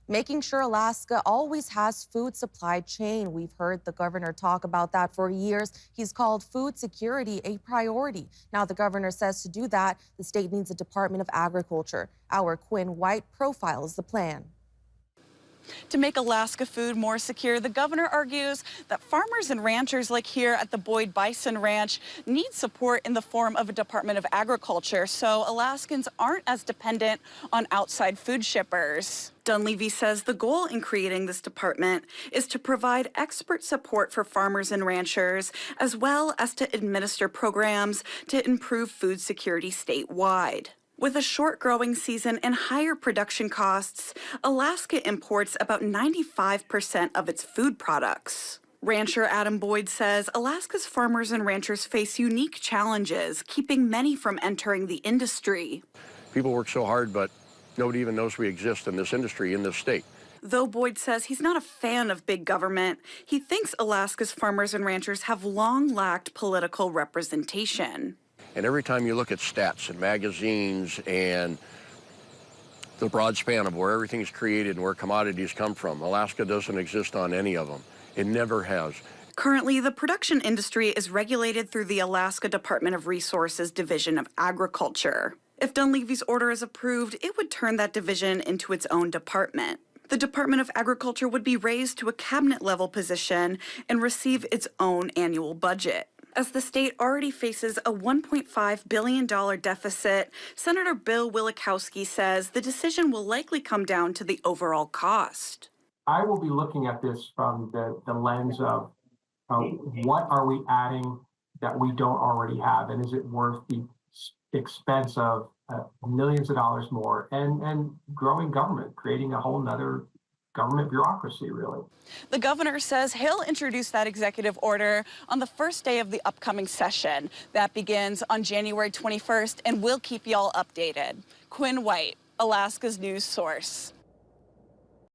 Making sure Alaska always has food supply chain. We've heard the governor talk about that for years. He's called food security a priority. Now the governor says to do that, the state needs a Department of Agriculture. Our Quinn White profiles the plan. To make Alaska food more secure, the governor argues that farmers and ranchers like here at the Boyd Bison Ranch need support in the form of a Department of Agriculture so Alaskans aren't as dependent on outside food shippers. Dunleavy says the goal in creating this department is to provide expert support for farmers and ranchers, as well as to administer programs to improve food security statewide. With a short growing season and higher production costs, Alaska imports about 95% of its food products. Rancher Adam Boyd says Alaska's farmers and ranchers face unique challenges, keeping many from entering the industry. People work so hard, but nobody even knows we exist in this industry in this state. Though Boyd says he's not a fan of big government, he thinks Alaska's farmers and ranchers have long lacked political representation. And every time you look at stats and magazines and the broad span of where everything's created and where commodities come from, Alaska doesn't exist on any of them. It never has. Currently, the production industry is regulated through the Alaska Department of Resources Division of Agriculture. If Dunleavy's order is approved, it would turn that division into its own department. The Department of Agriculture would be raised to a cabinet-level position and receive its own annual budget. As the state already faces a $1.5 billion deficit, Senator Bill Wielechowski says the decision will likely come down to the overall cost. I will be looking at this from the lens of what are we adding that we don't already have, and is it worth the expense of millions of dollars more and growing government, creating a whole nother government bureaucracy, really. The governor says he'll introduce that executive order on the first day of the upcoming session. That begins on January 21st, and we'll keep y'all updated. Quinn White, Alaska's news source.